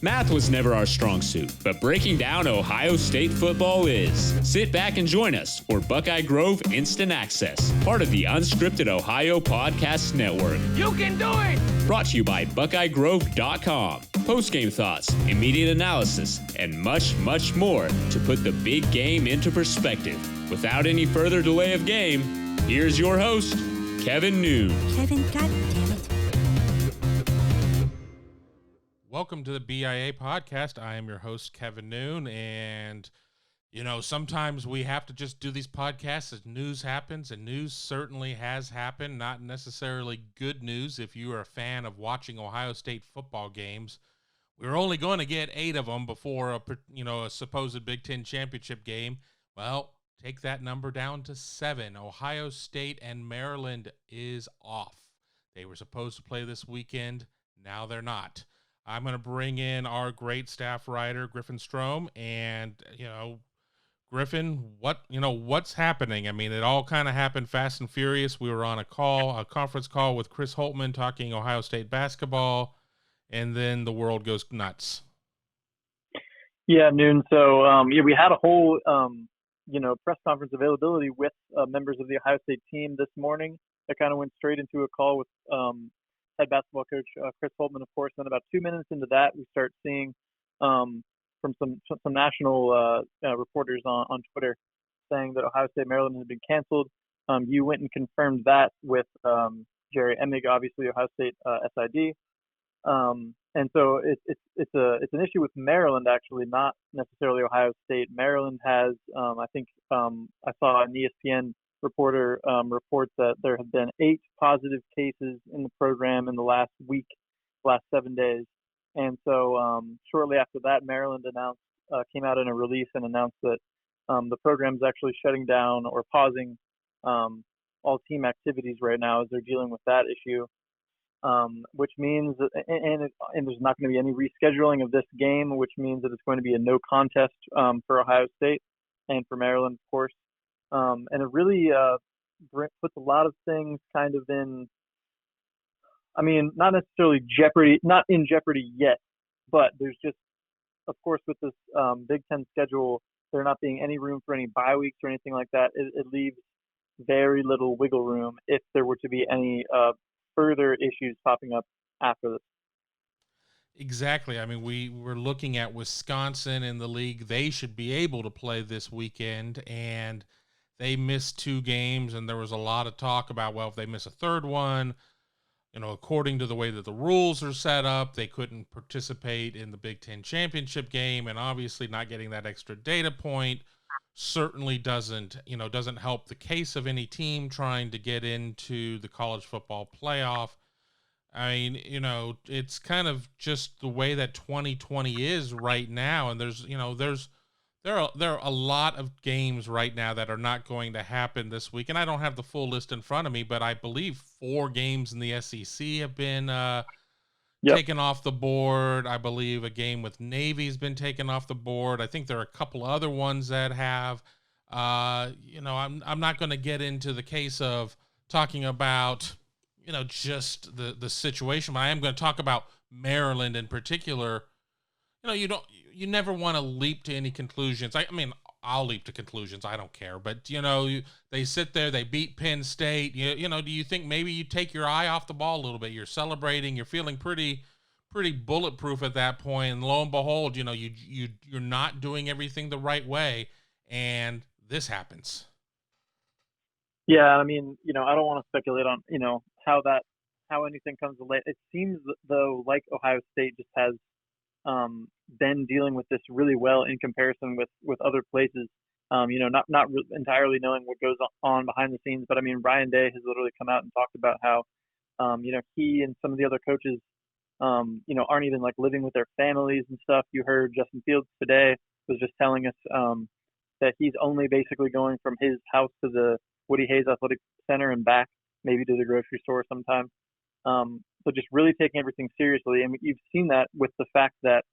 Math was never our strong suit, but breaking down Ohio State football is. Sit back and join us for Buckeye Grove Instant Access, part of the Unscripted Ohio Podcast Network. You can do it! Brought to you by BuckeyeGrove.com. Post-game thoughts, immediate analysis, and much, much more to put the big game into perspective. Without any further delay of game, here's your host, Kevin Noon. Kevin, goddammit. Welcome to the BIA podcast. I am your host, Kevin Noon, and, sometimes we have to just do these podcasts as news happens, and news certainly has happened, not necessarily good news if you are a fan of watching Ohio State football games. We're only going to get 8 of them before a supposed Big Ten championship game. Well, take that number down to 7. Ohio State and Maryland is off. They were supposed to play this weekend. Now they're not. I'm going to bring in our great staff writer, Griffin Strom, and, Griffin, what's happening? I mean, it all kind of happened fast and furious. We were on a conference call with Chris Holtman talking Ohio State basketball, and then the world goes nuts. Yeah, Noon. So, we had a whole, press conference availability with members of the Ohio State team this morning. That kind of went straight into a call with head basketball coach Chris Holtman, of course. Then about 2 minutes into that, we start seeing from some national reporters on Twitter saying that Ohio State Maryland had been canceled. You went and confirmed that with Jerry Emig, obviously Ohio State SID. And so it's an issue with Maryland, actually, not necessarily Ohio State. Maryland has, I saw an ESPN reporter reports that there have been 8 positive cases in the program in the last 7 days. And so shortly after that, Maryland came out in a release and announced that the program's actually shutting down or pausing all team activities right now as they're dealing with that issue, which means and there's not going to be any rescheduling of this game, which means that it's going to be a no contest for Ohio State and for Maryland, of course. And it really puts a lot of things kind of in, not necessarily not in jeopardy yet, but there's just, of course, with this Big Ten schedule, there not being any room for any bye weeks or anything like that, it leaves very little wiggle room if there were to be any further issues popping up after this. Exactly. I mean, we were looking at Wisconsin in the league. They should be able to play this weekend, and they missed 2 games, and there was a lot of talk about, well, if they miss a third one, according to the way that the rules are set up, they couldn't participate in the Big Ten championship game, and obviously not getting that extra data point certainly doesn't help the case of any team trying to get into the college football playoff. I mean, it's kind of just the way that 2020 is right now, and there are a lot of games right now that are not going to happen this week, and I don't have the full list in front of me, but I believe 4 games in the SEC have been taken off the board. I believe a game with Navy has been taken off the board. I think there are a couple other ones that have. I'm not going to get into the case of talking about just the situation, but I am going to talk about Maryland in particular. You never want to leap to any conclusions. I'll leap to conclusions. I don't care. But, they sit there, they beat Penn State. Do you think maybe you take your eye off the ball a little bit? You're celebrating. You're feeling pretty bulletproof at that point. And lo and behold, you're not doing everything the right way. And this happens. Yeah, I don't want to speculate on, how anything comes to light. It seems, though, like Ohio State just has been dealing with this really well in comparison with other places. Not entirely knowing what goes on behind the scenes, but Ryan Day has literally come out and talked about how, he and some of the other coaches, aren't even living with their families and stuff. You heard Justin Fields today was just telling us that he's only basically going from his house to the Woody Hayes Athletic Center and back, maybe to the grocery store sometimes. So just really taking everything seriously. And you've seen that with the fact that,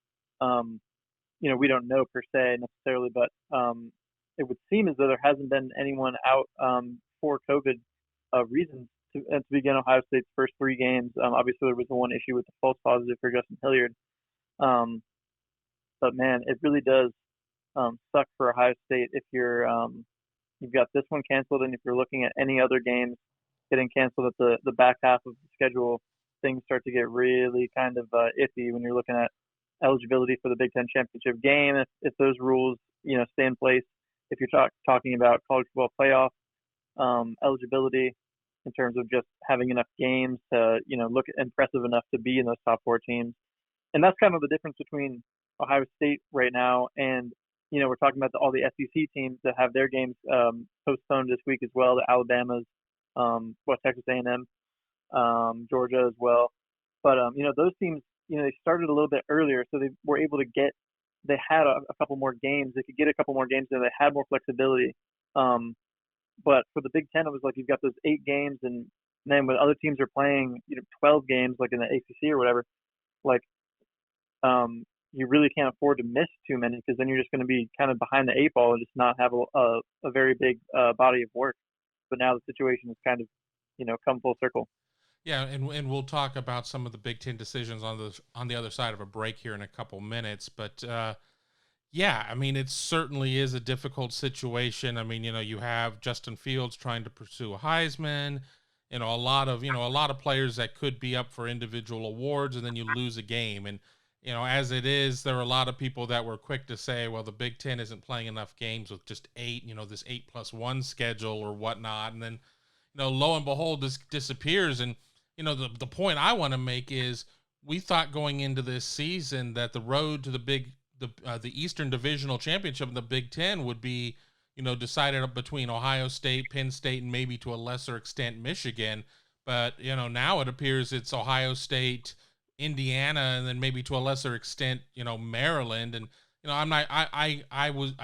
we don't know per se necessarily, but it would seem as though there hasn't been anyone out for COVID reasons to begin Ohio State's first 3 games. Obviously, there was the one issue with the false positive for Justin Hilliard. But man, it really does suck for Ohio State if you've got this one canceled, and if you're looking at any other games getting canceled at the back half of the schedule, things start to get really kind of iffy when you're looking at eligibility for the Big Ten championship game. If those rules stay in place, if you're talking about college football playoff eligibility in terms of just having enough games to look impressive enough to be in those top 4 teams. And that's kind of the difference between Ohio State right now and we're talking about all the SEC teams that have their games postponed this week as well, the Alabamas, Texas A&M, Georgia as well. But those teams, they started a little bit earlier, so they were able to they had a couple more games. They could get a couple more games, and they had more flexibility. But for the Big Ten, it was like you've got those 8 games, and then when other teams are playing 12 games, like in the ACC or whatever, like you really can't afford to miss too many, because then you're just going to be kind of behind the 8 ball and just not have a very big body of work. But now the situation is kind of come full circle. Yeah, and we'll talk about some of the Big Ten decisions on the other side of a break here in a couple minutes. But yeah, I mean, it certainly is a difficult situation. I mean, you have Justin Fields trying to pursue a Heisman, a lot of players that could be up for individual awards, and then you lose a game. And as it is, there are a lot of people that were quick to say, well, the Big Ten isn't playing enough games with just 8, this 8+1 schedule or whatnot. And then, lo and behold, this disappears. And, the point I want to make is we thought going into this season that the road to the Eastern Divisional Championship in the Big Ten would be, decided between Ohio State, Penn State, and maybe to a lesser extent Michigan. But, now it appears it's Ohio State, Indiana, and then maybe to a lesser extent, Maryland. And, I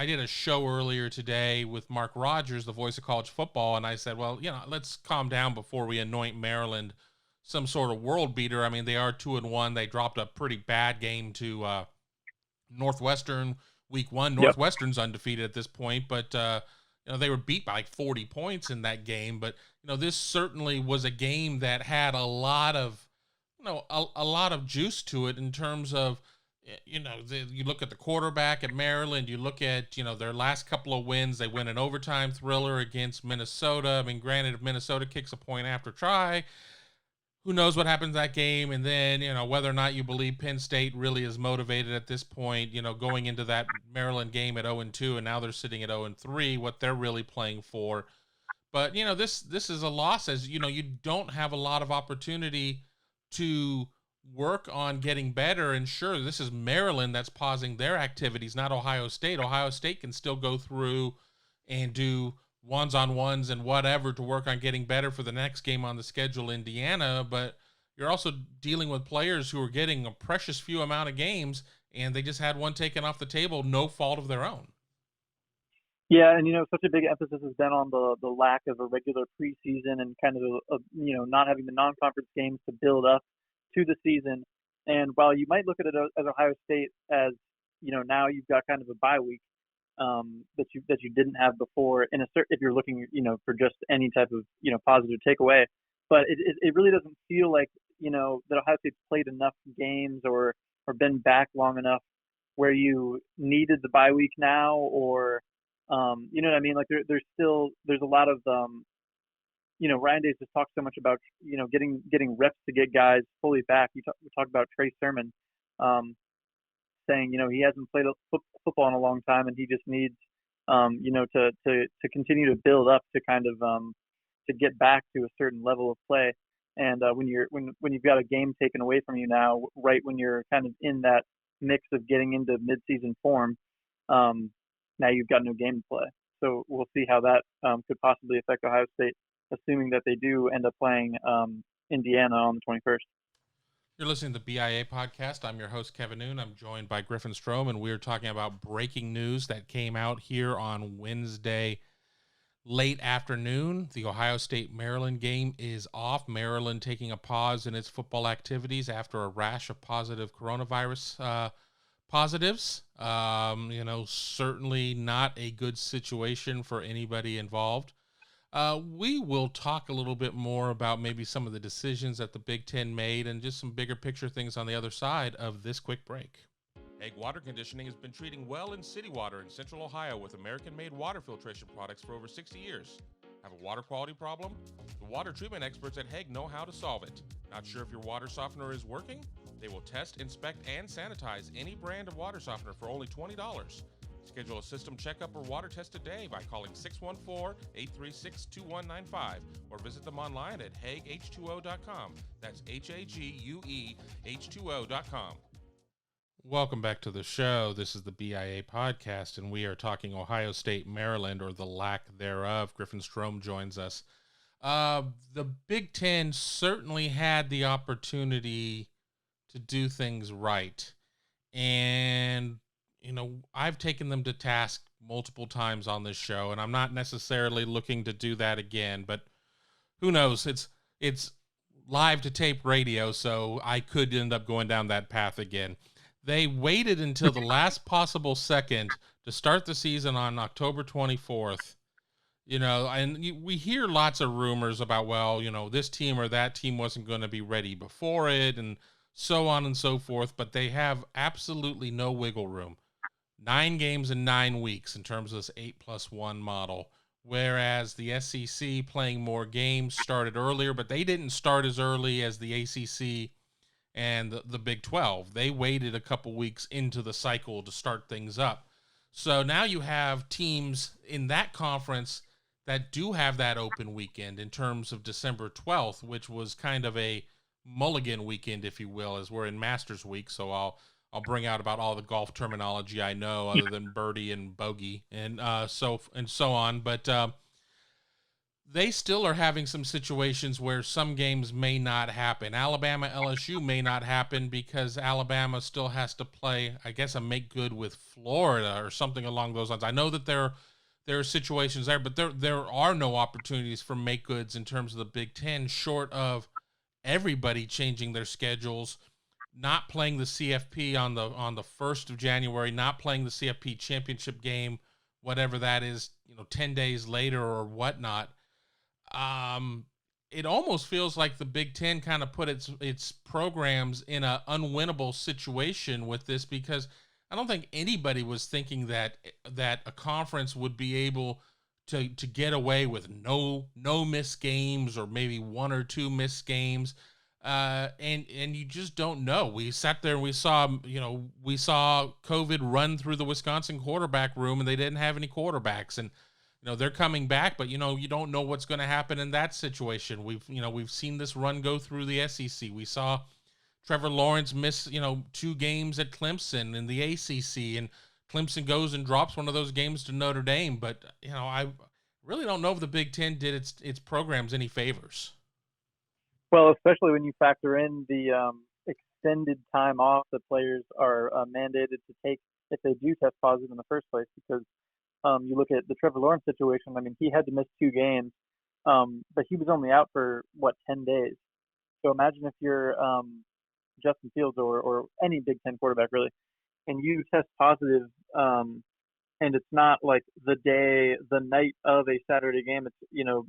did a show earlier today with Mark Rogers, the voice of college football. And I said, well, let's calm down before we anoint Maryland some sort of world beater. I mean, they are 2-1. They dropped a pretty bad game to Northwestern week 1. Northwestern's undefeated at this point, but they were beat by like 40 points in that game. But this certainly was a game that had a lot of a lot of juice to it in terms of you look at the quarterback at Maryland, you look at their last couple of wins. They win an overtime thriller against Minnesota. I mean, granted, if Minnesota kicks a point after try, who knows what happens that game. And then, whether or not you believe Penn State really is motivated at this point, going into that Maryland game at 0-2, and now they're sitting at 0-3, what they're really playing for. But, this is a loss, as, you don't have a lot of opportunity to work on getting better. And sure, this is Maryland that's pausing their activities, not Ohio State. Ohio State can still go through and do ones-on-ones and whatever to work on getting better for the next game on the schedule, Indiana. But you're also dealing with players who are getting a precious few amount of games, and they just had one taken off the table, no fault of their own. Yeah, and such a big emphasis has been on the lack of a regular preseason and kind of not having the non-conference games to build up to the season. And while you might look at it as Ohio State as now you've got kind of a bye week that you didn't have before, if you're looking for just any type of positive takeaway, but it really doesn't feel like that Ohio State's played enough games or been back long enough where you needed the bye week now, or you know what I mean? Like there's a lot of Ryan Days just talks so much about getting reps to get guys fully back. We talk about Trey Sermon saying he hasn't played football in a long time, and he just needs to continue to build up to kind of to get back to a certain level of play. And when you've got a game taken away from you now, right when you're kind of in that mix of getting into midseason form, now you've got no game to play. So we'll see how that could possibly affect Ohio State, assuming that they do end up playing Indiana on the 21st. You're listening to the BIA podcast. I'm your host, Kevin Noon. I'm joined by Griffin Strom, and we're talking about breaking news that came out here on Wednesday late afternoon. The Ohio State-Maryland game is off. Maryland taking a pause in its football activities after a rash of positive coronavirus positives. Certainly not a good situation for anybody involved. We will talk a little bit more about maybe some of the decisions that the Big Ten made and just some bigger picture things on the other side of this quick break. Hague Water Conditioning has been treating well in city water in Central Ohio with American-made water filtration products for over 60 years. Have a water quality problem? The water treatment experts at Hague know how to solve it. Not sure if your water softener is working? They will test, inspect, and sanitize any brand of water softener for only $20. Schedule a system checkup or water test today by calling 614-836-2195 or visit them online at HagueH2O.com. That's HAGUE H2O.com. Welcome back to the show. This is the BIA podcast, and we are talking Ohio State, Maryland, or the lack thereof. Griffin Strom joins us. The Big Ten certainly had the opportunity to do things right. And, I've taken them to task multiple times on this show, and I'm not necessarily looking to do that again, but who knows? It's live to tape radio, so I could end up going down that path again. They waited until the last possible second to start the season on October 24th. We hear lots of rumors about, this team or that team wasn't going to be ready before it and so on and so forth, but they have absolutely no wiggle room. 9 games in 9 weeks in terms of this 8+1 model, whereas the SEC playing more games started earlier, but they didn't start as early as the ACC and the Big 12. They waited a couple weeks into the cycle to start things up. So now you have teams in that conference that do have that open weekend in terms of December 12th, which was kind of a mulligan weekend, if you will, as we're in Masters Week. So I'll bring out about all the golf terminology I know other than birdie and bogey and so on. But they still are having some situations where some games may not happen. Alabama LSU may not happen because Alabama still has to play, I guess, a make good with Florida or something along those lines. I know that there are situations there, but there are no opportunities for make goods in terms of the Big Ten, short of everybody changing their schedules, not playing the CFP on the 1st of January, not playing the CFP championship game, whatever that is, 10 days later or whatnot. It almost feels like the Big Ten kind of put its programs in an unwinnable situation with this, because I don't think anybody was thinking that a conference would be able to get away with no missed games or maybe 1 or 2 missed games. And you just don't know. We sat there and we saw COVID run through the Wisconsin quarterback room, and they didn't have any quarterbacks, and they're coming back, but you don't know what's going to happen in that situation. We've seen this run go through the SEC. We saw Trevor Lawrence miss 2 games at Clemson in the ACC, and Clemson goes and drops one of those games to Notre Dame. But I really don't know if the Big Ten did its programs any favors. Well, especially when you factor in the extended time off that players are mandated to take if they do test positive in the first place, because you look at the Trevor Lawrence situation. I mean, he had to miss 2 games, but he was only out for 10 days. So imagine if you're Justin Fields or any Big Ten quarterback really, and you test positive, and it's not like the night of a Saturday game. It's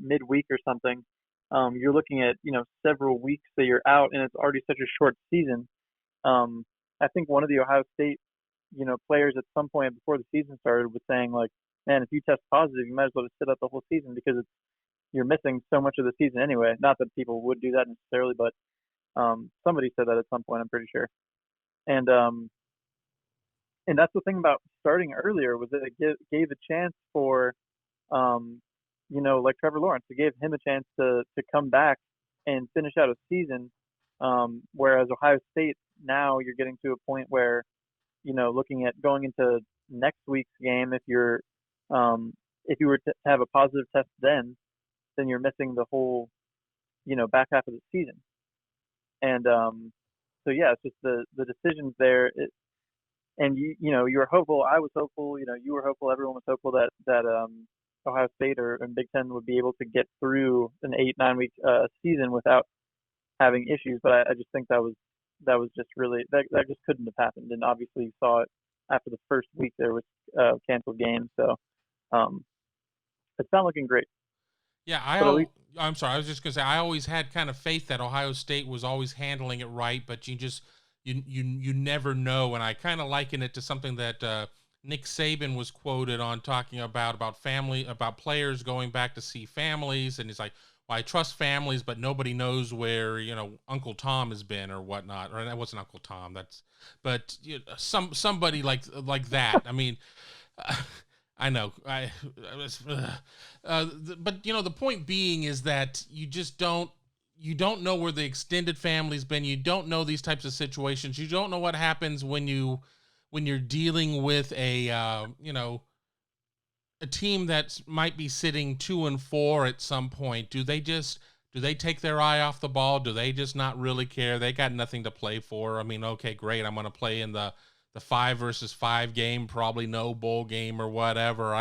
midweek or something. You're looking at several weeks that you're out, and it's already such a short season. I think one of the Ohio State players at some point before the season started was saying, like, man, if you test positive, you might as well just sit out the whole season, because you're missing so much of the season anyway. Not that people would do that necessarily, but somebody said that at some point, I'm pretty sure. And that's the thing about starting earlier, was that it gave a chance for like Trevor Lawrence, it gave him a chance to come back and finish out a season. Whereas Ohio State, now you're getting to a point where, looking at going into next week's game, if you were to have a positive test then you're missing the whole, back half of the season. And so yeah, it's just the decisions there. And you were hopeful. I was hopeful. You were hopeful. Everyone was hopeful that Ohio State or Big Ten would be able to get through an 8-9 week season without having issues. But I just think that was just really that just couldn't have happened. And obviously you saw it after the first week. There was canceled games, so it's not looking great. Yeah, I'm sorry. I was just gonna say, I always had kind of faith that Ohio State was always handling it right, but you you never know. And I kind of liken it to something that Nick Saban was quoted on talking about family, about players going back to see families, and he's like, well, I trust families, but nobody knows where, Uncle Tom has been or whatnot. Or that wasn't Uncle Tom. But somebody like that. I mean, I know. But the point being is that you don't know where the extended family's been. You don't know these types of situations. You don't know what happens when you're dealing with a team that might be sitting 2-4 at some point. Do they take their eye off the ball? Do they just not really care? They got nothing to play for. I mean, okay, great. I'm going to play in the 5 versus 5 game, probably no bowl game or whatever.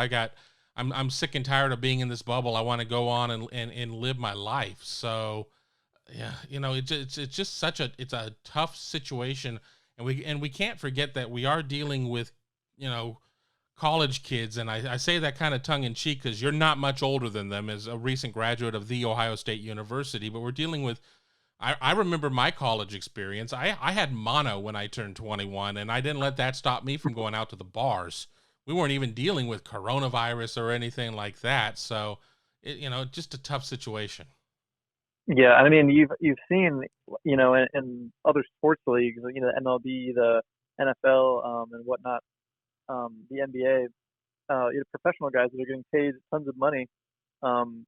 I'm sick and tired of being in this bubble. I want to go on and live my life. So yeah, it's just it's a tough situation. And we can't forget that we are dealing with, college kids, and I say that kind of tongue-in-cheek because you're not much older than them as a recent graduate of The Ohio State University, but we're dealing with, I remember my college experience. I had mono when I turned 21, and I didn't let that stop me from going out to the bars. We weren't even dealing with coronavirus or anything like that, so, just a tough situation. Yeah, I mean, you've seen, in other sports leagues, the MLB, the NFL, and whatnot, the NBA, professional guys that are getting paid tons of money and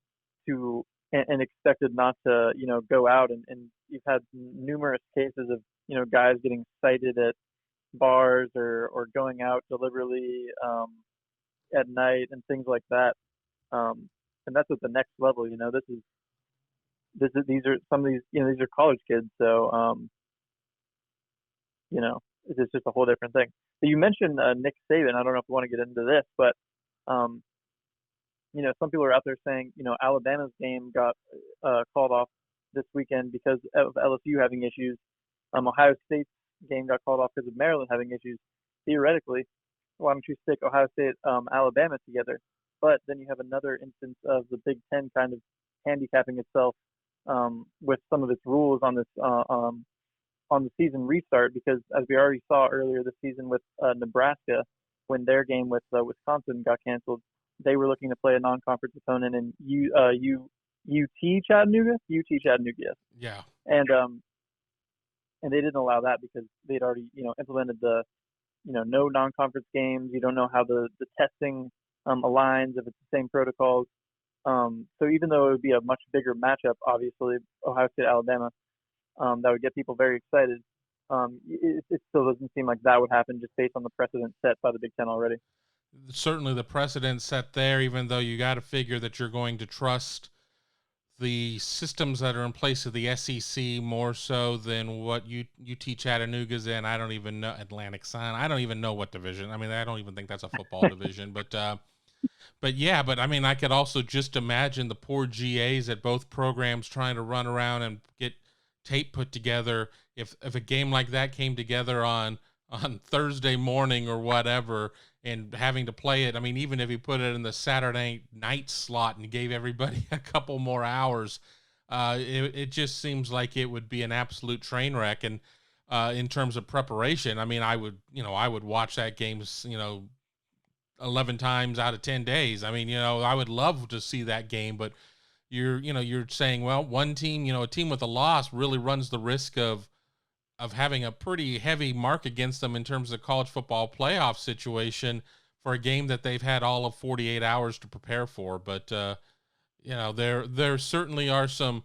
expected not to, go out. And you've had numerous cases of, guys getting cited at bars or going out deliberately at night and things like that. And that's at the next level. These are some of these, these are college kids. So, it's just a whole different thing. So you mentioned Nick Saban. I don't know if you want to get into this, but some people are out there saying, Alabama's game got called off this weekend because of LSU having issues. Ohio State's game got called off because of Maryland having issues. Theoretically, why don't you stick Ohio State, Alabama together? But then you have another instance of the Big Ten kind of handicapping itself with some of its rules on this on the season restart, because as we already saw earlier this season with Nebraska, when their game with Wisconsin got canceled, they were looking to play a non-conference opponent in UT Chattanooga. Yes. Yeah. And they didn't allow that because they'd already implemented the no non-conference games. You don't know how the testing aligns, if it's the same protocols. So even though it would be a much bigger matchup, obviously Ohio State Alabama, that would get people very excited. It still doesn't seem like that would happen just based on the precedent set by the Big Ten already. Certainly the precedent set there, even though you got to figure that you're going to trust the systems that are in place of the SEC more so than what UT Chattanooga's in. I don't even know Atlantic Sun. I don't even know what division. I mean, I don't even think that's a football division, but I mean, I could also just imagine the poor GAs at both programs trying to run around and get tape put together. If a game like that came together on Thursday morning or whatever, and having to play it, I mean, even if you put it in the Saturday night slot and gave everybody a couple more hours, it just seems like it would be an absolute train wreck. And in terms of preparation, I mean, I would watch that game, 11 times out of 10 days. I mean, I would love to see that game, but you're saying, well, one team, a team with a loss really runs the risk of having a pretty heavy mark against them in terms of college football playoff situation for a game that they've had all of 48 hours to prepare for. But, there certainly are some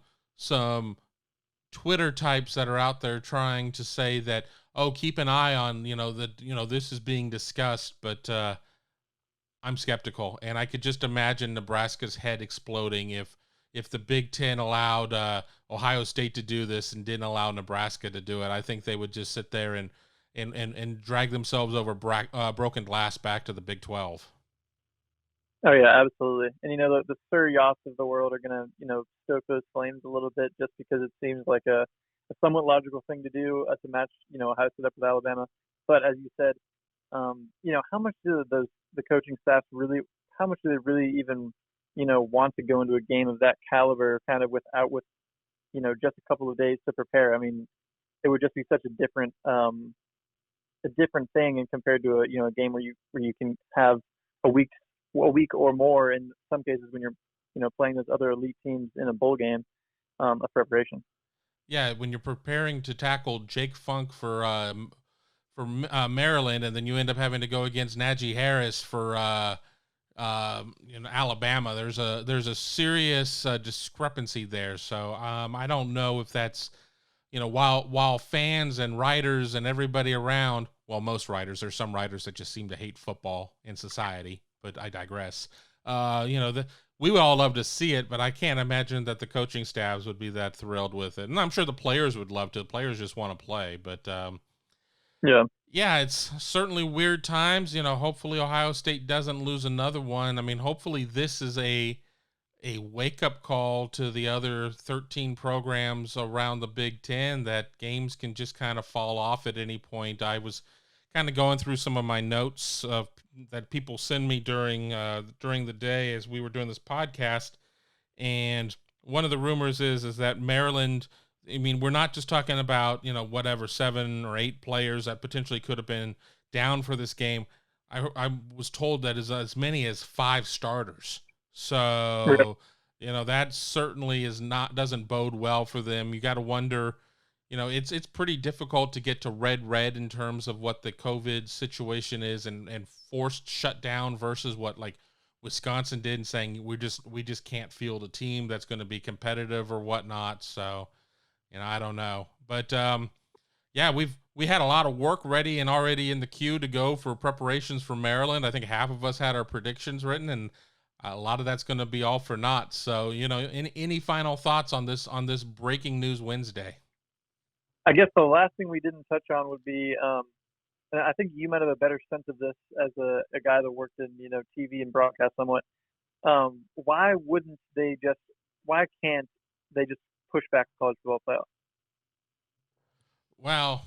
Twitter types that are out there trying to say that, oh, keep an eye on, this is being discussed, but, I'm skeptical, and I could just imagine Nebraska's head exploding if the Big Ten allowed Ohio State to do this and didn't allow Nebraska to do it. I think they would just sit there and drag themselves over broken glass back to the Big 12. Oh yeah, absolutely. And the Sir Yachts of the world are gonna stoke those flames a little bit just because it seems like a somewhat logical thing to do to match Ohio State up with Alabama. But as you said, how much do the coaching staff really? How much do they really even want to go into a game of that caliber, kind of with just a couple of days to prepare? I mean, it would just be such a different thing, and compared to a game where you can have a week or more in some cases when you're playing those other elite teams in a bowl game of preparation. Yeah, when you're preparing to tackle Jake Funk for Maryland, and then you end up having to go against Najee Harris for Alabama. There's a serious discrepancy there. So I don't know if that's while fans and writers and everybody around, well, most writers, there's some writers that just seem to hate football in society, but I digress. We would all love to see it, but I can't imagine that the coaching staffs would be that thrilled with it. And I'm sure the players would love to. The players just want to play, but yeah, it's certainly weird times. Hopefully Ohio State doesn't lose another one. I mean, hopefully this is a wake-up call to the other 13 programs around the Big Ten, that games can just kind of fall off at any point. I was kind of going through some of my notes that people send me during the day as we were doing this podcast, and one of the rumors is that Maryland, I mean, we're not just talking about 7 or 8 players that potentially could have been down for this game. I was told that as many as 5 starters. So that certainly doesn't bode well for them. You got to wonder. It's pretty difficult to get to red in terms of what the COVID situation is and forced shutdown versus what like Wisconsin did, and saying we just can't field a team that's going to be competitive or whatnot. So, I don't know, but we had a lot of work ready and already in the queue to go for preparations for Maryland. I think half of us had our predictions written, and a lot of that's going to be all for naught. So, any final thoughts on this breaking news Wednesday? I guess the last thing we didn't touch on would be, and I think you might have a better sense of this as a guy that worked in TV and broadcast somewhat. Why can't they just push back the college football playoff? Well,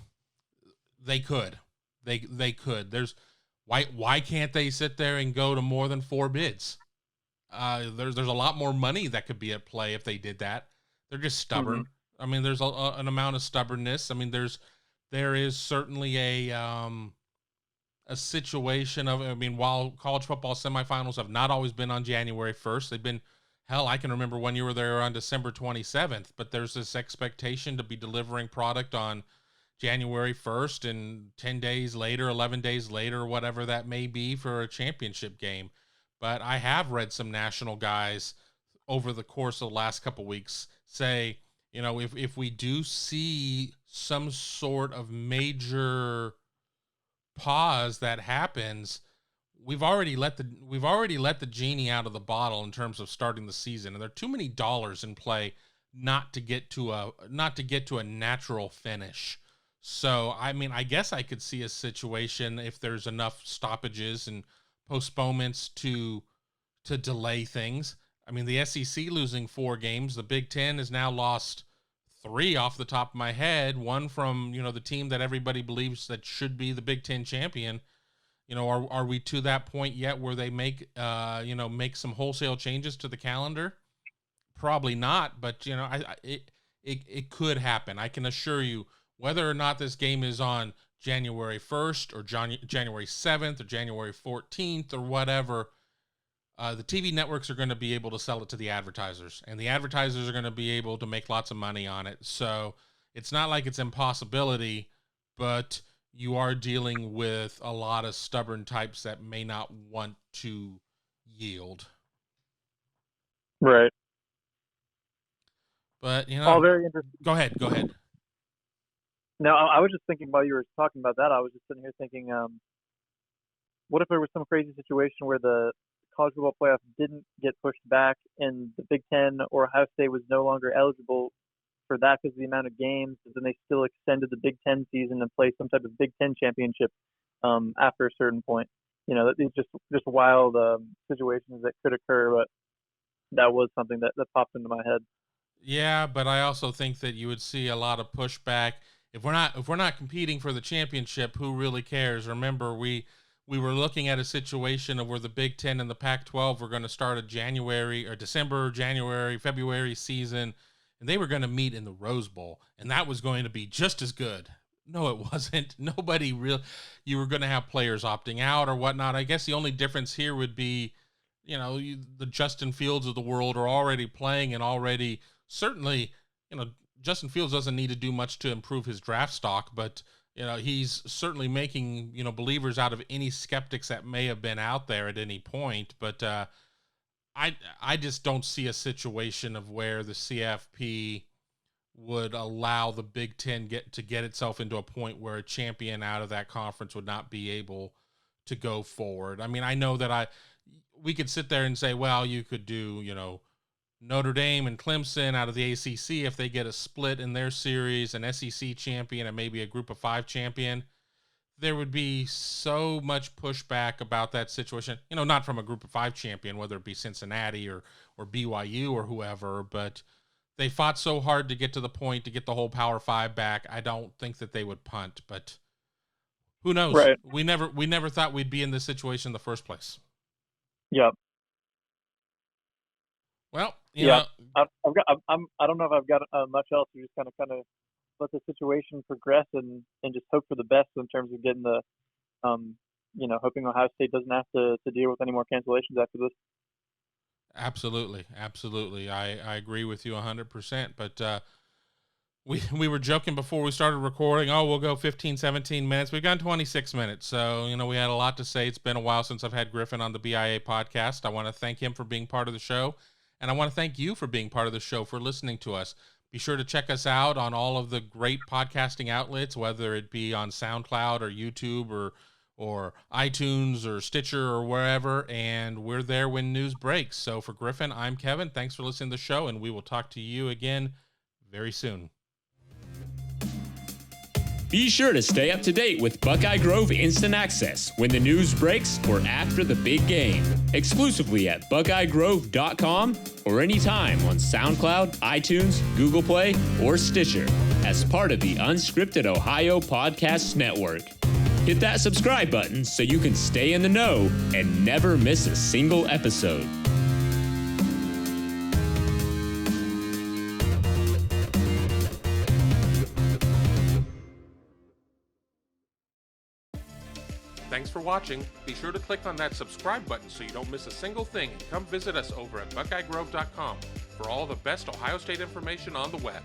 they could. They could. Why can't they sit there and go to more than 4 bids? There's a lot more money that could be at play if they did that. They're just stubborn. Mm-hmm. I mean, there's an amount of stubbornness. I mean, there is certainly a situation of, while college football semifinals have not always been on January 1st, they've been, hell, I can remember when you were there on December 27th, but there's this expectation to be delivering product on January 1st and 10 days later, 11 days later, whatever that may be for a championship game. But I have read some national guys over the course of the last couple weeks say, if we do see some sort of major pause that happens, we've already let the genie out of the bottle in terms of starting the season, and there are too many dollars in play not to get to a natural finish. So, I guess I could see a situation if there's enough stoppages and postponements to delay things. The SEC losing 4 games. The Big Ten has now lost 3 off the top of my head. One from, the team that everybody believes that should be the Big Ten champion. Are we to that point yet where they make some wholesale changes to the calendar? Probably not, but, it could happen. I can assure you, whether or not this game is on January 1st or January 7th or January 14th or whatever, the TV networks are going to be able to sell it to the advertisers, and the advertisers are going to be able to make lots of money on it. So it's not like it's impossibility, but you are dealing with a lot of stubborn types that may not want to yield. Right. But, all very interesting. Go ahead. No, I was just thinking while you were talking about that, I was just sitting here thinking, what if there was some crazy situation where the college football playoff didn't get pushed back and the Big Ten or Ohio State was no longer eligible for that because of the amount of games, and then they still extended the Big Ten season and played some type of Big Ten championship after a certain point. These just wild situations that could occur, but that was something that popped into my head. Yeah, but I also think that you would see a lot of pushback. If we're not competing for the championship, who really cares? Remember, we were looking at a situation of where the Big Ten and the Pac-12 were going to start a January or December, January, February season, and they were going to meet in the Rose Bowl, and that was going to be just as good. No, it wasn't. Nobody real. You were going to have players opting out or whatnot. I guess the only difference here would be, the Justin Fields of the world are already playing and already certainly, Justin Fields doesn't need to do much to improve his draft stock, but he's certainly making, believers out of any skeptics that may have been out there at any point. But I just don't see a situation of where the CFP would allow the Big Ten to get itself into a point where a champion out of that conference would not be able to go forward. I mean, I know that we could sit there and say, well, you could do, Notre Dame and Clemson out of the ACC if they get a split in their series, an SEC champion and maybe a Group of 5 champion. There would be so much pushback about that situation, not from a Group of 5 champion, whether it be Cincinnati or BYU or whoever, but they fought so hard to get to the point to get the whole Power 5 back. I don't think that they would punt, but who knows? Right. We never thought we'd be in this situation in the first place. Yeah. Well, I don't know if I've got much else. We just kind of let the situation progress and just hope for the best in terms of getting the, hoping Ohio State doesn't have to deal with any more cancellations after this. Absolutely. I agree with you 100%. But we were joking before we started recording, we'll go 15, 17 minutes. We've gone 26 minutes. So, we had a lot to say. It's been a while since I've had Griffin on the BIA podcast. I want to thank him for being part of the show. And I want to thank you for being part of the show, for listening to us. Be sure to check us out on all of the great podcasting outlets, whether it be on SoundCloud or YouTube or iTunes or Stitcher or wherever, and we're there when news breaks. So for Griffin, I'm Kevin. Thanks for listening to the show, and we will talk to you again very soon. Be sure to stay up to date with Buckeye Grove Instant Access when the news breaks or after the big game, exclusively at BuckeyeGrove.com or anytime on SoundCloud, iTunes, Google Play, or Stitcher as part of the Unscripted Ohio Podcast Network. Hit that subscribe button so you can stay in the know and never miss a single episode. Thanks for watching. Be sure to click on that subscribe button so you don't miss a single thing, and come visit us over at BuckeyeGrove.com for all the best Ohio State information on the web.